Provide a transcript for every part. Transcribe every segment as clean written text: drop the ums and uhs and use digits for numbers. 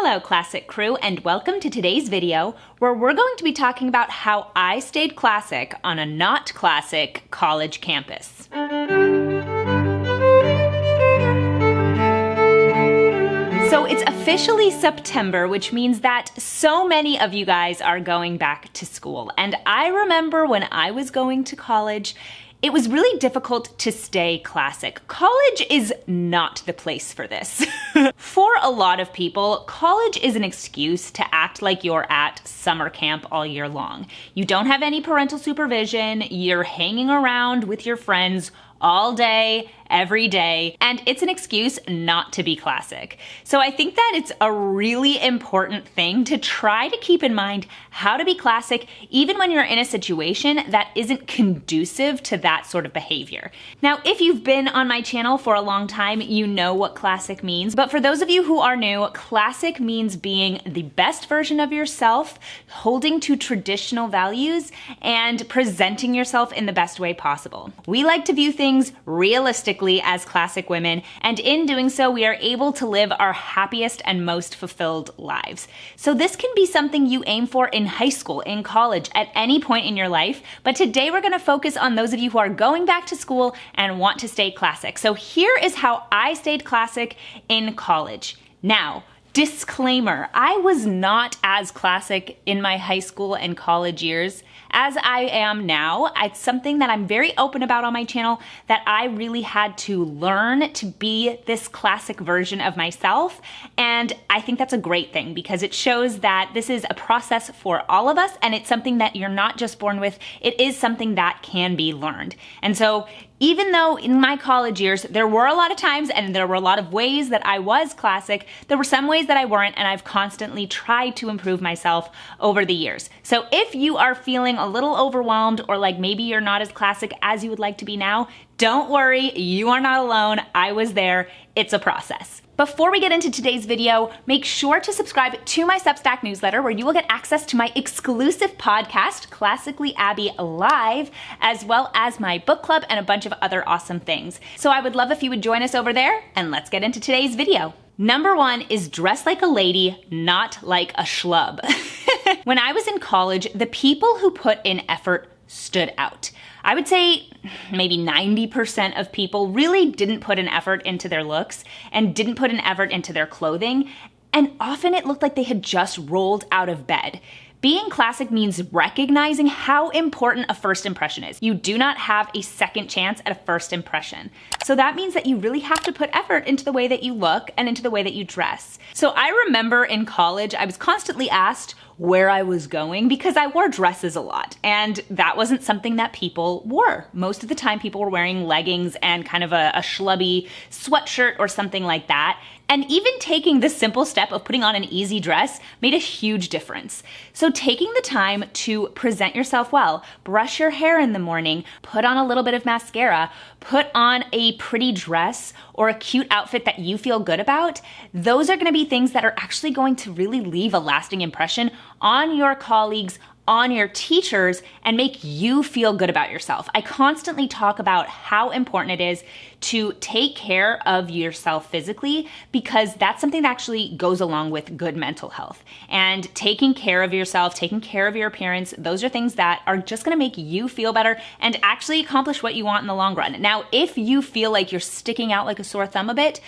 Hello Classic Crew, and welcome to today's video where we're going to be talking about how I stayed classic on a not classic college campus. So it's officially September, which means that so many of you guys are going back to school. And I remember when I was going to college, it was really difficult to stay classic. College is not the place for this. For a lot of people, college is an excuse to act like you're at summer camp all year long. You don't have any parental supervision, you're hanging around with your friends all day, every day, and it's an excuse not to be classic. So I think that it's a really important thing to try to keep in mind how to be classic even when you're in a situation that isn't conducive to that sort of behavior. Now, if you've been on my channel for a long time, you know what classic means, but for those of you who are new, classic means being the best version of yourself, holding to traditional values, and presenting yourself in the best way possible. We like to view things realistically as classic women, and in doing so, we are able to live our happiest and most fulfilled lives. So this can be something you aim for in high school, in college, at any point in your life, but today we're gonna focus on those of you who are going back to school and want to stay classic. So here is how I stayed classic in college. Now, disclaimer, I was not as classic in my high school and college years as I am now. It's something that I'm very open about on my channel, that I really had to learn to be this classic version of myself. And I think that's a great thing because it shows that this is a process for all of us, and it's something that you're not just born with, it is something that can be learned. And so even though in my college years, there were a lot of times and there were a lot of ways that I was classic, there were some ways that I weren't, and I've constantly tried to improve myself over the years. So if you are feeling a little overwhelmed, or like maybe you're not as classic as you would like to be now, don't worry, you are not alone. I was there. It's a process. Before we get into today's video, make sure to subscribe to my Substack newsletter where you will get access to my exclusive podcast, Classically Abby Live, as well as my book club and a bunch of other awesome things. So I would love if you would join us over there, and let's get into today's video. Number one is dress like a lady, not like a schlub. When I was in college, the people who put in effort stood out. I would say maybe 90% of people really didn't put an effort into their looks and didn't put an effort into their clothing, and often it looked like they had just rolled out of bed. Being classic means recognizing how important a first impression is. You do not have a second chance at a first impression. So that means that you really have to put effort into the way that you look and into the way that you dress. So I remember in college, I was constantly asked where I was going because I wore dresses a lot, and that wasn't something that people wore. Most of the time people were wearing leggings and kind of a schlubby sweatshirt or something like that. And even taking the simple step of putting on an easy dress made a huge difference. So taking the time to present yourself well, brush your hair in the morning, put on a little bit of mascara, put on a pretty dress or a cute outfit that you feel good about, those are gonna be things that are actually going to really leave a lasting impression on your colleagues, on your teachers, and make you feel good about yourself. I constantly talk about how important it is to take care of yourself physically, because that's something that actually goes along with good mental health. And taking care of yourself, taking care of your appearance, those are things that are just gonna make you feel better and actually accomplish what you want in the long run. Now, if you feel like you're sticking out like a sore thumb a bit,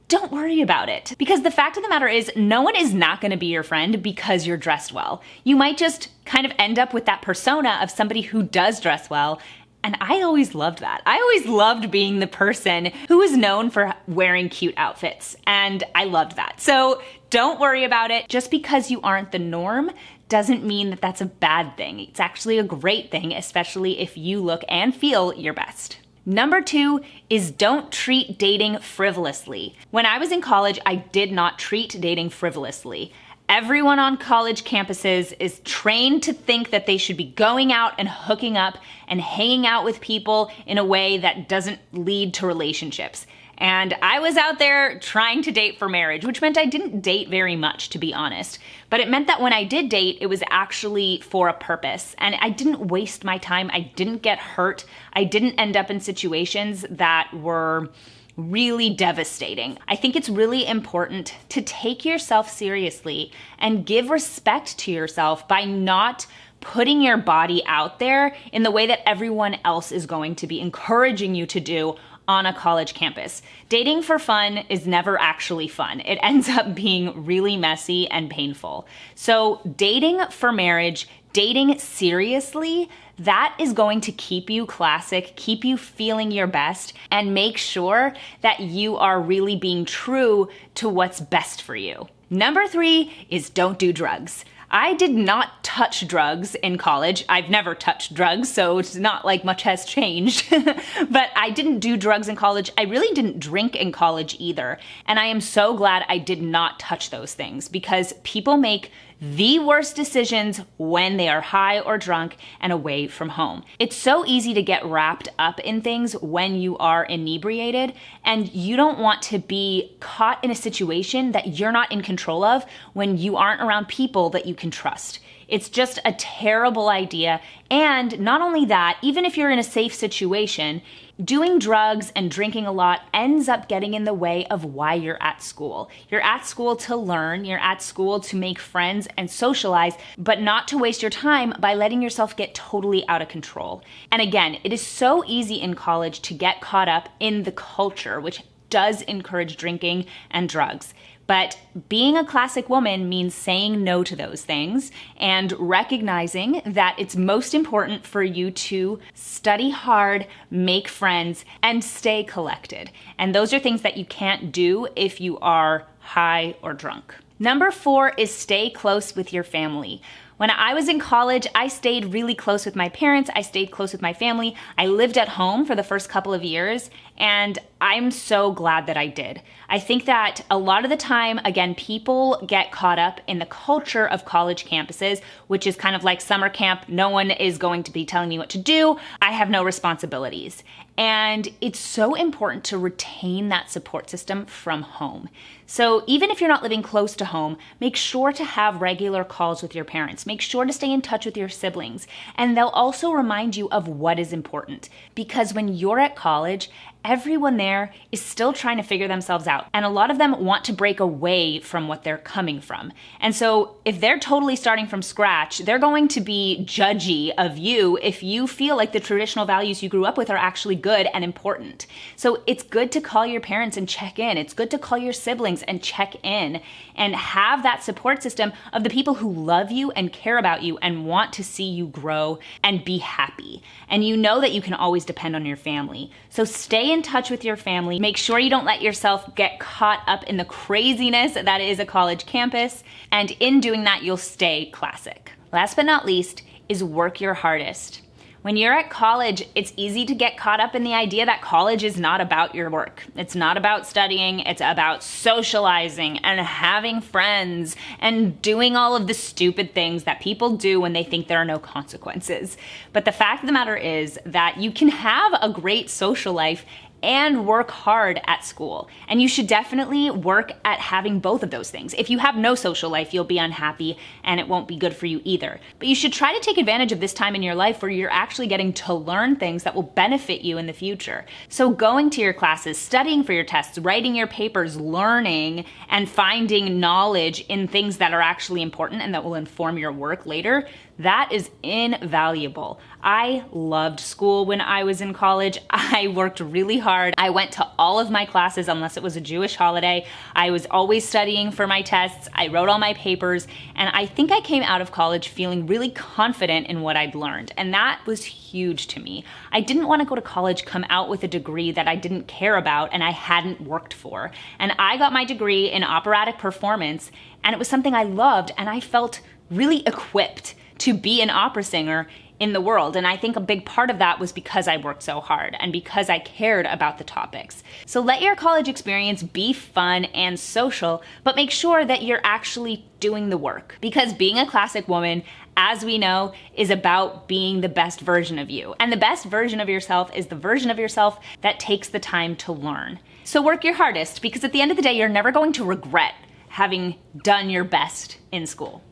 don't worry about it, because the fact of the matter is no one is not going to be your friend because you're dressed well. You might just kind of end up with that persona of somebody who does dress well, and I always loved that. I always loved being the person who was known for wearing cute outfits, and I loved that. So don't worry about it. Just because you aren't the norm doesn't mean that that's a bad thing. It's actually a great thing, especially if you look and feel your best. Number two is don't treat dating frivolously. When I was in college, I did not treat dating frivolously. Everyone on college campuses is trained to think that they should be going out and hooking up and hanging out with people in a way that doesn't lead to relationships. And I was out there trying to date for marriage, which meant I didn't date very much, to be honest. But it meant that when I did date, it was actually for a purpose. And I didn't waste my time. I didn't get hurt. I didn't end up in situations that were really devastating. I think it's really important to take yourself seriously and give respect to yourself by not putting your body out there in the way that everyone else is going to be encouraging you to do on a college campus. Dating for fun is never actually fun. It ends up being really messy and painful. So dating for marriage, dating seriously, that is going to keep you classic, keep you feeling your best, and make sure that you are really being true to what's best for you. Number 3 is don't do drugs. I did not touch drugs in college. I've never touched drugs, so it's not like much has changed. But I didn't do drugs in college. I really didn't drink in college either. And I am so glad I did not touch those things, because people make the worst decisions when they are high or drunk and away from home. It's so easy to get wrapped up in things when you are inebriated, and you don't want to be caught in a situation that you're not in control of when you aren't around people that you can trust. It's just a terrible idea. And not only that, even if you're in a safe situation, doing drugs and drinking a lot ends up getting in the way of why you're at school. You're at school to learn, you're at school to make friends and socialize, but not to waste your time by letting yourself get totally out of control. And again, it is so easy in college to get caught up in the culture, which does encourage drinking and drugs. But being a classic woman means saying no to those things and recognizing that it's most important for you to study hard, make friends, and stay collected. And those are things that you can't do if you are high or drunk. Number 4 is stay close with your family. When I was in college, I stayed really close with my parents. I stayed close with my family. I lived at home for the first couple of years, and I'm so glad that I did. I think that a lot of the time, again, people get caught up in the culture of college campuses, which is kind of like summer camp. No one is going to be telling me what to do. I have no responsibilities. And it's so important to retain that support system from home. So even if you're not living close to home, make sure to have regular calls with your parents. Make sure to stay in touch with your siblings. And they'll also remind you of what is important. Because when you're at college, everyone there is still trying to figure themselves out. And a lot of them want to break away from what they're coming from. And so if they're totally starting from scratch, they're going to be judgy of you if you feel like the traditional values you grew up with are actually good and important. So it's good to call your parents and check in. It's good to call your siblings and check in and have that support system of the people who love you and care about you and want to see you grow and be happy. And you know that you can always depend on your family. So stay in touch with your family. Make sure you don't let yourself get caught up in the craziness that is a college campus. And in doing that, you'll stay classic. Last but not least is work your hardest. When you're at college, it's easy to get caught up in the idea that college is not about your work. It's not about studying. It's about socializing and having friends and doing all of the stupid things that people do when they think there are no consequences. But the fact of the matter is that you can have a great social life and work hard at school. And you should definitely work at having both of those things. If you have no social life, you'll be unhappy and it won't be good for you either. But you should try to take advantage of this time in your life where you're actually getting to learn things that will benefit you in the future. So going to your classes, studying for your tests, writing your papers, learning and finding knowledge in things that are actually important and that will inform your work later, that is invaluable. I loved school when I was in college. I worked really hard. I went to all of my classes unless it was a Jewish holiday. I was always studying for my tests. I wrote all my papers. And I think I came out of college feeling really confident in what I'd learned. And that was huge to me. I didn't want to go to college, come out with a degree that I didn't care about and I hadn't worked for. And I got my degree in operatic performance, and it was something I loved, and I felt really equipped to be an opera singer in the world. And I think a big part of that was because I worked so hard and because I cared about the topics. So let your college experience be fun and social, but make sure that you're actually doing the work. Because being a classic woman, as we know, is about being the best version of you. And the best version of yourself is the version of yourself that takes the time to learn. So work your hardest, because at the end of the day, you're never going to regret having done your best in school.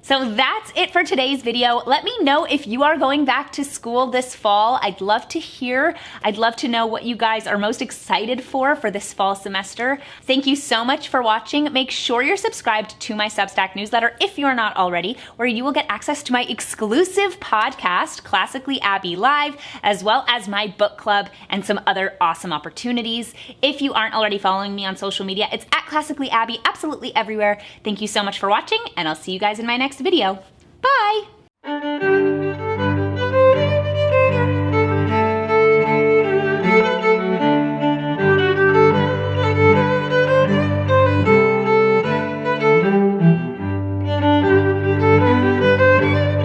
So that's it for today's video. Let me know if you are going back to school this fall. I'd love to hear. I'd love to know what you guys are most excited for this fall semester. Thank you so much for watching. Make sure you're subscribed to my Substack newsletter if you're not already, where you will get access to my exclusive podcast, Classically Abby Live, as well as my book club and some other awesome opportunities. If you aren't already following me on social media, it's at Classically Abby, absolutely everywhere. Thank you so much for watching, and I'll see you guys in my next video.